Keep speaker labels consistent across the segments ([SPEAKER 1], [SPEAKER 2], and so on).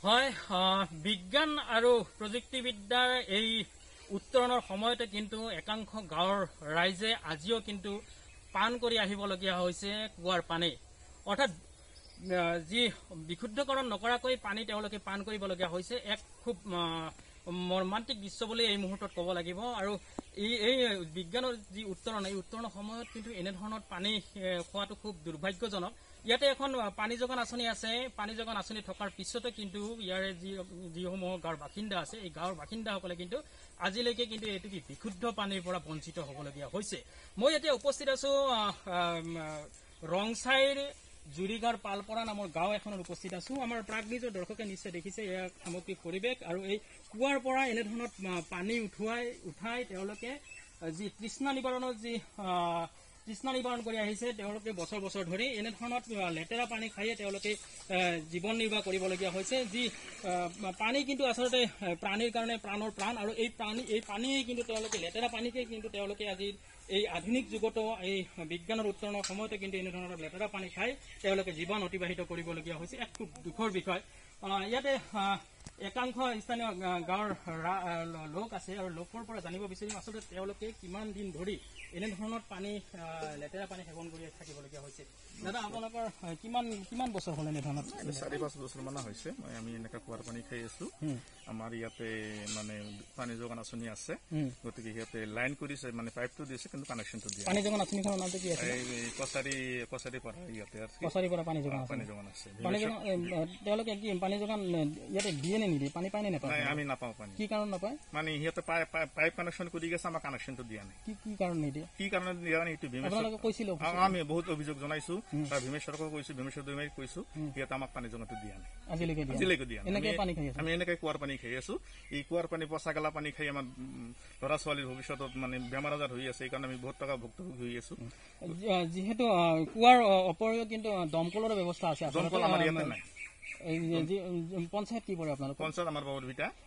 [SPEAKER 1] হয় বিজ্ঞান আৰু প্ৰযুক্তিবিদ্যাৰ এই উত্তৰণৰ সময়তে কিন্তু একাংশ গাঁৱৰ ৰাইজে আজিও কিন্তু পান কৰি আহিবলগীয়া হৈছে কুৱাৰ পানী অৰ্থাৎ যি বিশুদ্ধকৰণ নকৰাকৈ পানী তেওঁলোকে পান কৰিবলগীয়া হৈছে এক খুব মৰ্মান্তিক দৃশ্য বুলি এই মুহূৰ্তত ক'ব লাগিব আৰু এই বিজ্ঞানৰ যি উত্তৰণ এই উত্তৰণৰ সময়ত কিন্তু এনেধৰণৰ পানী খোৱাটো খুব দুৰ্ভাগ্যজনক ইয়াতে এখন পানী যোগান আঁচনি আছে পানী যোগান আঁচনি থকাৰ পিছতো কিন্তু ইয়াৰে যিসমূহ গাঁৱৰ বাসিন্দা আছে এই গাঁৱৰ বাসিন্দাসকলে কিন্তু আজিলৈকে কিন্তু এইটো কি বিশুদ্ধ পানীৰ পৰা বঞ্চিত হ'বলগীয়া হৈছে মই এতিয়া উপস্থিত আছো ৰংচাইৰ জুৰিগাঁৱৰ পালপৰা নামৰ গাঁও এখনত উপস্থিত আছো আমাৰ প্ৰাগ নিউজৰ দৰ্শকে নিশ্চয় দেখিছে এয়া সামগ্ৰিক পৰিৱেশ আৰু এই কুৱাৰ পৰা এনেধৰণৰ পানী উঠাই তেওঁলোকে যি তৃষ্ণা নিবাৰণৰ যি তৃষ্ণা নিবাৰণ কৰি আহিছে তেওঁলোকে বছৰ বছৰ ধৰি এনেধৰণত লেতেৰা পানী খায়ে তেওঁলোকে জীৱন নিৰ্বাহ কৰিবলগীয়া হৈছে যি পানী কিন্তু আচলতে প্ৰাণীৰ কাৰণে প্ৰাণৰ প্ৰাণ আৰু এই পানীয়ে কিন্তু তেওঁলোকে লেতেৰা পানীকে কিন্তু তেওঁলোকে আজি এই আধুনিক যুগতো এই বিজ্ঞানৰ উত্তৰণৰ সময়তে কিন্তু এনেধৰণৰ লেতেৰা পানী খাই তেওঁলোকে জীৱন অতিবাহিত কৰিবলগীয়া হৈছে এক খুব দুখৰ বিষয় ইয়াতে একাংশ স্থানীয় গাঁৱৰ লোক আছে আৰু লোকৰ পৰা জানিব বিচাৰিম আচলতে তেওঁলোকে কিমান দিন ধৰি এনেধৰণৰ পানী লেতেৰা পানী সেৱন কৰি থাকিবলগীয়া হৈছে দাদা আপোনালোকৰ কিমান বছৰ হ'ল এনেধৰণৰ
[SPEAKER 2] 4-5 বছৰ মান হৈছে আমি এনেকা কুৱাৰ পানী খাই আছো আমাৰ ইয়াতে মানে পানী যোগান আঁচনি আছে গতিকে ইয়াতে লাইন কৰিছে মানে পাইপটো দিছে কিন্তু কানেকশ্যনটো দিয়া
[SPEAKER 1] পানী যোগান আঁচনিখনৰ নামটো কি আছে
[SPEAKER 2] এই কছাৰী পৰা ইয়াতে আছে
[SPEAKER 1] কছাৰী পৰা পানী যোগান আছে পানী যোগান তেওঁলোকে কি পানী যোগান ইয়াতে দিয়ে নে নিদিয়ে পানী পায় নে নাপায়
[SPEAKER 2] আমি নাপাওঁ পানী
[SPEAKER 1] কি কাৰণ নাপায় মানে
[SPEAKER 2] সিহঁতে পাইপ কানেকশ্যন কৰি গেছে আমাৰ কানেকশ্যনটো দিয়া নাই
[SPEAKER 1] কি কাৰণ নিদিয়ে
[SPEAKER 2] কি কাৰণত দিয়া নাই এইটো
[SPEAKER 1] আপোনালোকে কৈছিল
[SPEAKER 2] আমি বহুত অভিযোগ জনাইছো বা ভীমেশ্বৰকো কৈছো ভীমেশ্বৰ দৈমাৰীক কৈছো সিহঁতে আমাক পানী যোগানটো দিয়া নাই আজিলৈকে দিয়া আমি এনেকৈ কুৱাৰ পানী খাই আছো এই কুৱাৰ পানী পচা গেলা পানী খাই আমাৰ ল'ৰা ছোৱালীৰ ভৱিষ্যতত মানে বেমাৰ আজাৰ হৈ আছে এইকাৰণে আমি বহুত টকা ভুক্তভোগী হৈ আছো
[SPEAKER 1] যিহেতু কুৱাৰ উপৰিও কিন্তু দমকলৰ ব্যৱস্থা আছে
[SPEAKER 2] দমকল আমাৰ ইয়াতে নাই
[SPEAKER 1] পঞ্চায়ত কি পৰে আপোনালোক
[SPEAKER 2] পঞ্চায়ত আমাৰ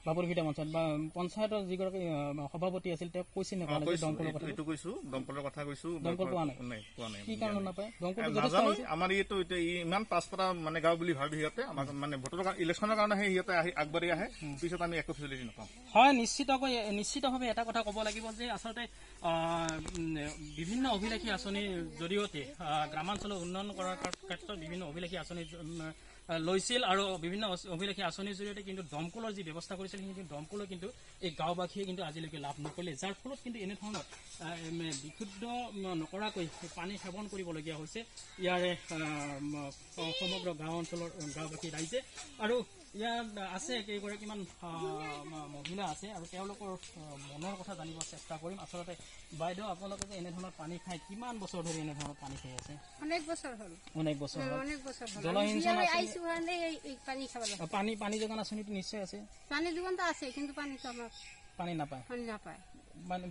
[SPEAKER 2] বাবুৰভিটা
[SPEAKER 1] পঞ্চায়ত বা পঞ্চায়তৰ যিগৰাকী সভাপতি আছিল তেওঁ কৈছে
[SPEAKER 2] দমকলৰ কথা কৈছো
[SPEAKER 1] দমকল পোৱা নাই কি কাৰণ নাপায়
[SPEAKER 2] আমাৰ এইটো ইমান পাছপৰা মানে গাঁও বুলি ভাবি সিহঁতে আমাক মানে ভোটৰ ইলেকশ্যনৰ কাৰণেহে সিহঁতে আগবাঢ়ি আহে পিছত আমি একো ফেচিলিটি নাপাওঁ
[SPEAKER 1] হয় নিশ্চিতভাৱে এটা কথা ক'ব লাগিব যে আচলতে বিভিন্ন অভিলাষী আঁচনিৰ জৰিয়তে গ্ৰামাঞ্চলৰ উন্নয়ন কৰাৰ ক্ষেত্ৰত বিভিন্ন অভিলাষী আঁচনি লৈছিল আৰু বিভিন্ন অভিলাষী আঁচনিৰ জৰিয়তে কিন্তু দমকলৰ যি ব্যৱস্থা কৰিছিল কিন্তু দমকলৰ কিন্তু এই গাঁওবাসীয়ে কিন্তু আজিলৈকে লাভ নকৰিলে যাৰ ফলত কিন্তু এনেধৰণৰ বিশুদ্ধ নকৰাকৈ পানী সেৱন কৰিবলগীয়া হৈছে ইয়াৰে সমগ্ৰ গাঁও অঞ্চলৰ গাঁওবাসী ৰাইজে আৰু ইয়াত আছে কেইগৰাকীমান মহিলা আছে আৰু তেওঁলোকৰ মনৰ কথা জানিব চেষ্টা কৰিম আচলতে বাইদেউ আপোনালোকে যে এনেধৰণৰ পানী খাই কিমান বছৰ ধৰি এনেধৰণৰ পানী খাই আছে
[SPEAKER 3] অনেক বছৰ হ'ল
[SPEAKER 1] জলসিঞ্চন পানী যোগান আঁচনিটো নিশ্চয় আছে
[SPEAKER 3] পানী যোগানটো আছে কিন্তু
[SPEAKER 1] পানী নাপায়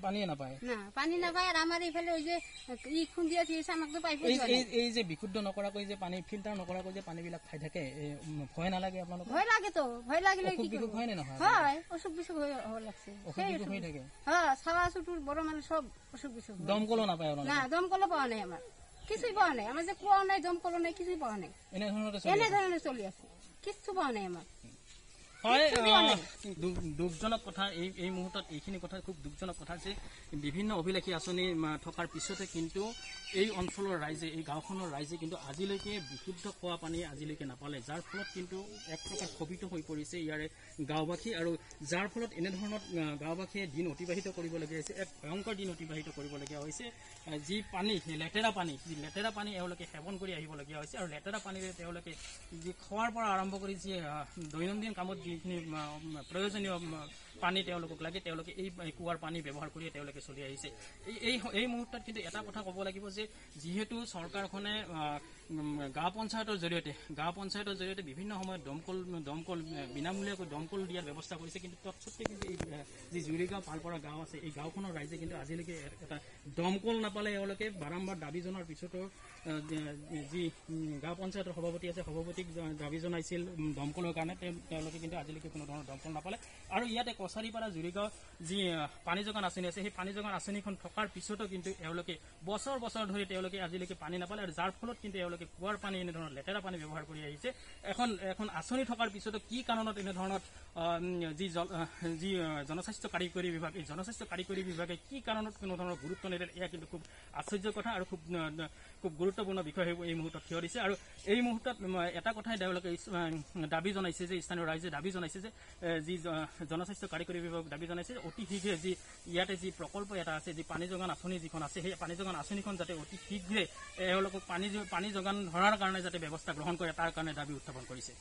[SPEAKER 1] পানীয়ে নাপায়
[SPEAKER 3] পানী নাপায় আৰু আমাৰ এইফালে যে খুন্দিয়া দিছে আমাকতো পাইপ
[SPEAKER 1] এই যে বিশুদ্ধ নকৰাকৈ যে পানী ফিল্টাৰ নকৰাকৈ যে পানীবিলাক খাই থাকে ভয় নালাগে আপোনালোকৰ
[SPEAKER 3] ভয় লাগেতো ভয় লাগিলে
[SPEAKER 1] হয় নে নহয়
[SPEAKER 3] হয় অসুখ বিসুখ হৈ লাগছে
[SPEAKER 1] হৈ থাকে
[SPEAKER 3] হ্যাঁ চাৱা চুটুৰ বড় মানুহ সব অসুখ বিসুখ
[SPEAKER 1] দমকলো নাপায়
[SPEAKER 3] না দমকলো পোৱা নাই আমাৰ কিছুই পোৱা নাই আমাৰ যে কুঁৱাও নাই দমকলো নাই কিছুই পোৱা নাই এনেধৰণে চলি আছে কিছু পোৱা নাই আমাৰ
[SPEAKER 1] হয় দুখজনক কথা এই মুহূৰ্তত এইখিনি কথা খুব দুখজনক কথা যে বিভিন্ন অভিলাষী আঁচনি থকাৰ পিছতে কিন্তু এই অঞ্চলৰ ৰাইজে এই গাঁওখনৰ ৰাইজে কিন্তু আজিলৈকে বিশুদ্ধ খোৱা পানী আজিলৈকে নাপালে যাৰ ফলত কিন্তু এক প্ৰকাৰ ক্ষোভিত হৈ পৰিছে ইয়াৰে গাঁওবাসী আৰু যাৰ ফলত এনেধৰণৰ গাঁওবাসীয়ে দিন অতিবাহিত কৰিবলগীয়া হৈছে এক ভয়ংকৰ দিন অতিবাহিত কৰিবলগীয়া হৈছে যি পানী লেতেৰা পানী এওঁলোকে সেৱন কৰি আহিবলগীয়া হৈছে আৰু লেতেৰা পানীৰে তেওঁলোকে যি খোৱাৰ পৰা আৰম্ভ কৰি যি দৈনন্দিন কামত যিখিনি প্ৰয়োজনীয় পানী তেওঁলোকক লাগে তেওঁলোকে এই কুৱাৰ পানী ব্যৱহাৰ কৰি তেওঁলোকে চলি আহিছে এই মুহূৰ্তত কিন্তু এটা কথা ক'ব লাগিব যে যিহেতু চৰকাৰখনে গাঁও পঞ্চায়তৰ জৰিয়তে বিভিন্ন সময়ত দমকল বিনামূলীয়াকৈ দমকল দিয়াৰ ব্যৱস্থা কৰিছে কিন্তু তৎসত্ত্বে কিন্তু এই যি জুৰিগাঁও পালপৰা গাঁও আছে এই গাঁওখনৰ ৰাইজে কিন্তু আজিলৈকে এটা দমকল নাপালে এওঁলোকে বাৰম্বাৰ দাবী জনাৰ পিছতো যি গাঁও পঞ্চায়তৰ সভাপতি আছে সভাপতিক দাবী জনাইছিল দমকলৰ কাৰণে তেওঁলোকে কিন্তু আজিলৈকে কোনো ধৰণৰ দমকল নাপালে আৰু ইয়াতে কছাৰীপাৰা জুৰিগাঁও যি পানী যোগান আঁচনি আছে সেই পানী যোগান আঁচনিখন থকাৰ পিছতো কিন্তু এওঁলোকে বছৰ ধৰি তেওঁলোকে আজিলৈকে পানী নাপালে আৰু যাৰ ফলত কিন্তু তেওঁলোকে কুঁৱাৰ পানী এনেধৰণৰ লেতেৰা পানী ব্যৱহাৰ কৰি আহিছে। এখন আঁচনি থকাৰ পিছতো কি কাৰণত এনেধৰণৰ যি জনস্বাস্থ্য কাৰিকৰী বিভাগ, এই জনস্বাস্থ্য কাৰিকৰী বিভাগে কি কাৰণত কোনো ধৰণৰ গুৰুত্ব নিদিলে, এয়া কিন্তু খুব আশ্চৰ্যৰ কথা আৰু খুব গুৰুত্বপূৰ্ণ বিষয় এই মুহূৰ্তত থিয় দিছে। আৰু এই মুহূৰ্তত এটা কথাই তেওঁলোকে দাবী জনাইছে যে স্থানীয় ৰাইজে দাবী জনাইছে যে যি জনস্বাস্থ্য কাৰিকৰী বিভাগ দাবী জনাইছে যে অতি শীঘ্ৰে ইয়াতে যি প্ৰকল্প এটা আছে, যি পানী যোগান আঁচনি যিখন আছে, সেই পানী যোগান আঁচনিখন যাতে অতি শীঘ্ৰে এওঁলোকক পানী যোগান ধৰাৰ কাৰণে যাতে ব্যৱস্থা গ্ৰহণ কৰে, তাৰ কাৰণে দাবী উত্থাপন কৰিছে।